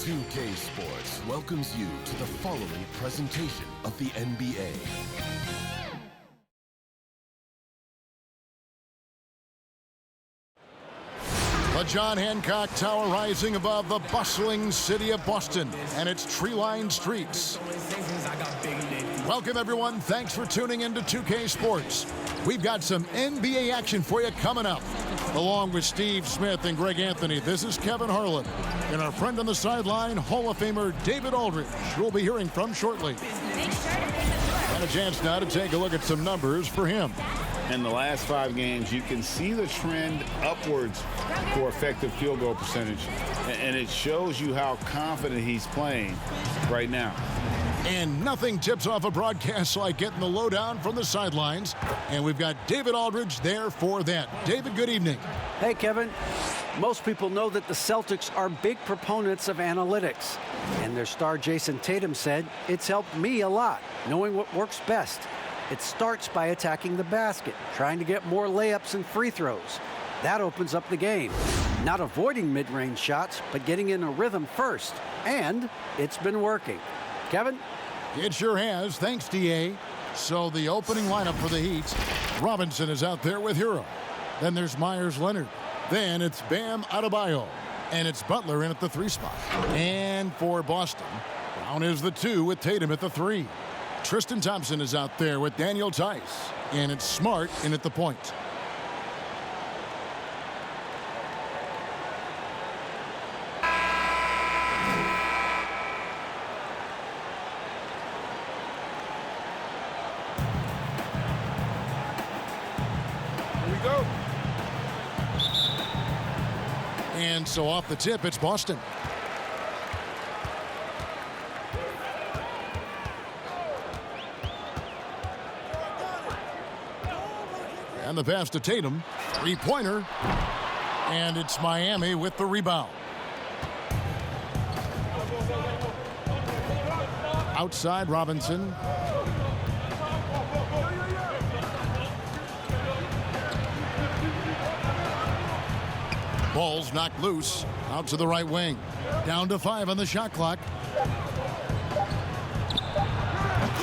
2K Sports welcomes you to the following presentation of the NBA. The John Hancock Tower rising above the bustling city of Boston and its tree-lined streets. Welcome, everyone. Thanks for tuning in to 2K Sports. We've got some NBA action for you coming up. Along with Steve Smith and Greg Anthony, this is Kevin Harlan. And our friend on the sideline, Hall of Famer David Aldridge, who we'll be hearing from shortly. And a chance now to take a look at some numbers for him. In the last 5 games, you can see the trend upwards for effective field goal percentage. And it shows you how confident he's playing right now. And nothing tips off a broadcast like getting the lowdown from the sidelines. And we've got David Aldridge there for that. David, good evening. Hey, Kevin. Most people know that the Celtics are big proponents of analytics. And their star Jason Tatum said, "It's helped me a lot, knowing what works best. It starts by attacking the basket, trying to get more layups and free throws. That opens up the game. Not avoiding mid-range shots, but getting in a rhythm first. And it's been working." Kevin? It sure has. Thanks, DA. So the opening lineup for the Heat. Robinson is out there with Hero. Then there's Myers-Leonard. Then it's Bam Adebayo. And it's Butler in at the 3 spot. And for Boston, Brown is the 2 with Tatum at the 3. Tristan Thompson is out there with Daniel Tice. And it's Smart in at the point. And so off the tip, it's Boston. And the pass to Tatum. 3-pointer. And it's Miami with the rebound. Outside, Robinson. Ball's knocked loose. Out to the right wing. Down to 5 on the shot clock.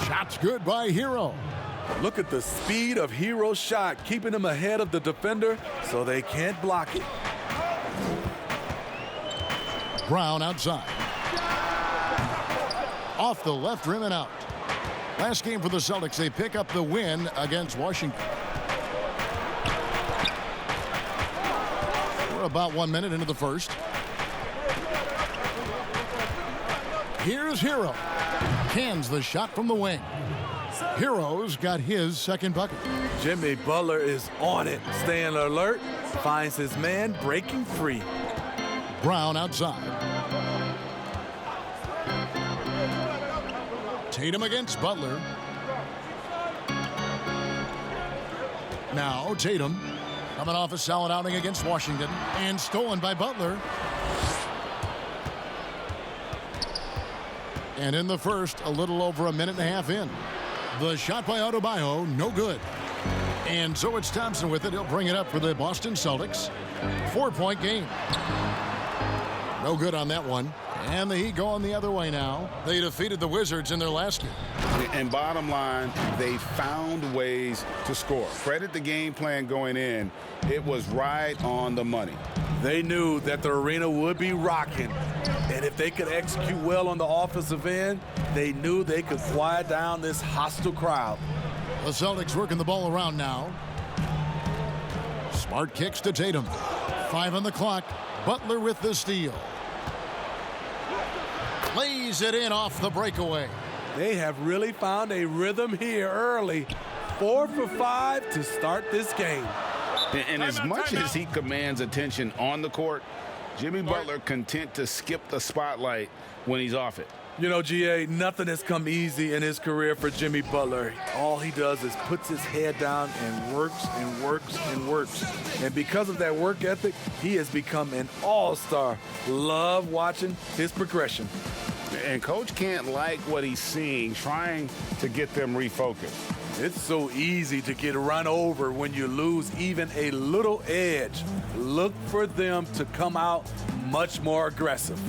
Shot's good by Hero. Look at the speed of Hero's shot, keeping him ahead of the defender so they can't block it. Brown outside. Off the left rim and out. Last game for the Celtics, they pick up the win against Washington. We're about 1 minute into the first. Here's Hero. Cans the shot from the wing. Hero's got his second bucket. Jimmy Butler is on it, staying alert, finds his man breaking free. Brown outside. Tatum against Butler. Now Tatum coming off a solid outing against Washington and stolen by Butler. And in the first, a little over a minute and a half in. The shot by Adebayo, no good. And so it's Thompson with it. He'll bring it up for the Boston Celtics. 4-point game. No good on that one. And the Heat going the other way now. They defeated the Wizards in their last game. And bottom line, they found ways to score. Credit the game plan going in. It was right on the money. They knew that the arena would be rocking. And if they could execute well on the offensive end, they knew they could quiet down this hostile crowd. The Celtics working the ball around now. Smart kicks to Tatum. 5 on the clock. Butler with the steal. Lays it in off the breakaway. They have really found a rhythm here early. 4 for 5 to start this game. And as much as he commands attention on the court, Jimmy Butler content to skip the spotlight when he's off it. You know, GA, nothing has come easy in his career for Jimmy Butler. All he does is puts his head down and works and works and works. And because of that work ethic, he has become an all-star. Love watching his progression. And Coach can't like what he's seeing, trying to get them refocused. It's so easy to get run over when you lose even a little edge. Look for them to come out much more aggressive.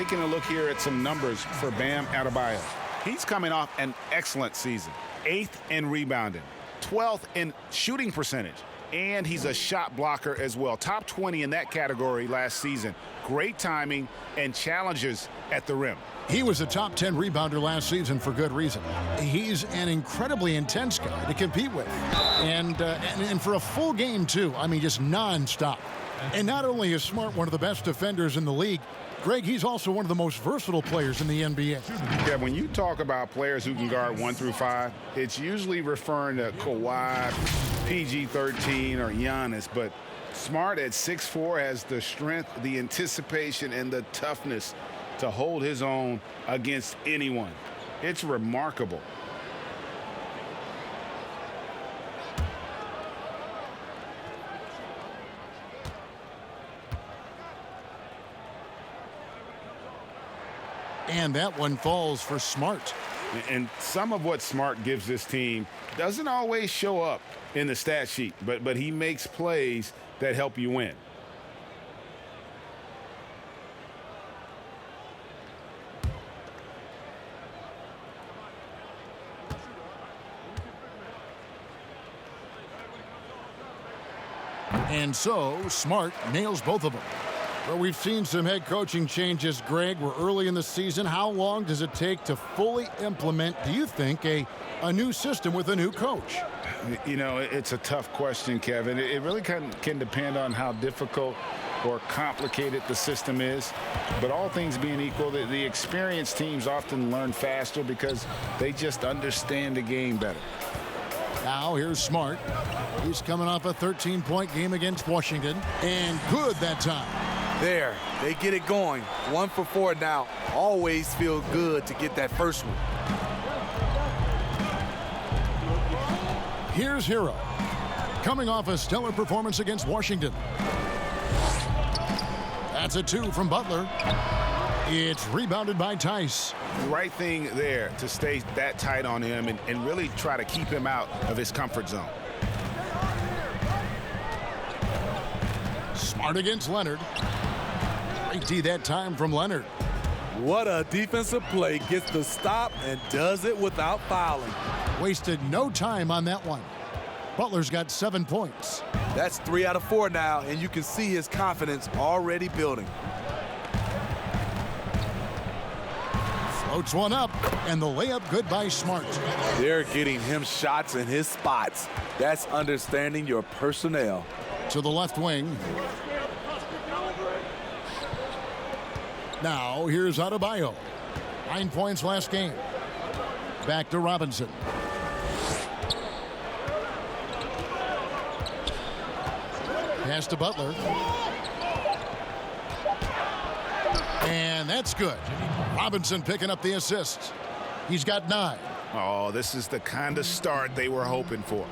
taking a look here at some numbers for Bam Adebayo. He's coming off an excellent season. 8th in rebounding, 12th in shooting percentage, and he's a shot blocker as well. Top 20 in that category last season. Great timing and challenges at the rim. He was a top 10 rebounder last season for good reason. He's an incredibly intense guy to compete with. And for a full game, too. I mean, just nonstop. And not only is Smart one of the best defenders in the league, Greg, he's also one of the most versatile players in the NBA. Yeah, when you talk about players who can guard 1 through 5, it's usually referring to Kawhi, PG-13, or Giannis. But Smart at 6'4" has the strength, the anticipation, and the toughness to hold his own against anyone. It's remarkable. And that one falls for Smart. And some of what Smart gives this team doesn't always show up in the stat sheet, but he makes plays that help you win. And so, Smart nails both of them. Well, we've seen some head coaching changes, Greg. We're early in the season. How long does it take to fully implement, do you think, a new system with a new coach? You know, it's a tough question, Kevin. It really can depend on how difficult or complicated the system is. But all things being equal, the experienced teams often learn faster because they just understand the game better. Now here's Smart. He's coming off a 13-point game against Washington. And good that time. There, they get it going. 1 for 4 now. Always feel good to get that first one. Here's Hero. Coming off a stellar performance against Washington. That's a 2 from Butler. It's rebounded by Tice. Right thing there to stay that tight on him and really try to keep him out of his comfort zone. Smart against Leonard. Great D that time from Leonard. What a defensive play. Gets the stop and does it without fouling. Wasted no time on that one. Butler's got 7 points. That's 3 out of 4 now, and you can see his confidence already building. Floats one up, and the layup good by Smart. They're getting him shots in his spots. That's understanding your personnel. To the left wing. Now here's Adebayo. 9 points last game. Back to Robinson. Pass to Butler. And that's good. Robinson picking up the assist. He's got 9. Oh, this is the kind of start they were hoping for.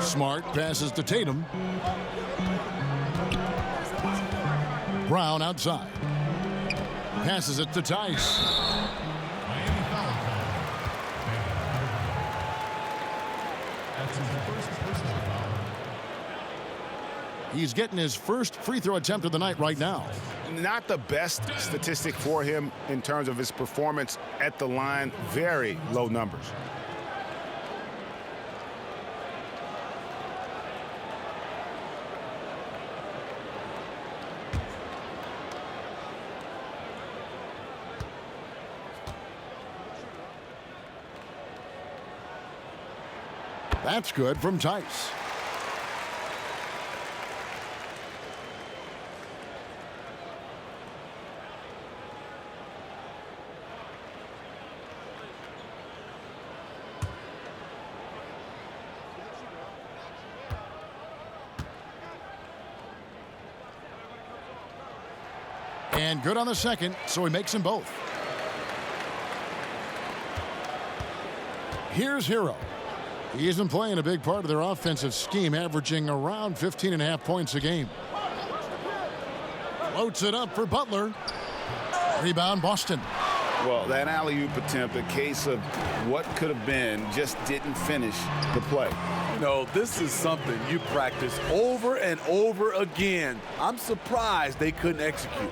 Smart passes to Tatum. Brown outside. Passes it to Tice. He's getting his first free throw attempt of the night right now. Not the best statistic for him in terms of his performance at the line. Very low numbers. That's good from Tice. And good on the second, so he makes them both. Here's Hero. He isn't playing a big part of their offensive scheme, averaging around 15.5 points a game. Floats it up for Butler. Rebound, Boston. Well, that alley-oop attempt, a case of what could have been, just didn't finish the play. No, this is something you practice over and over again. I'm surprised they couldn't execute.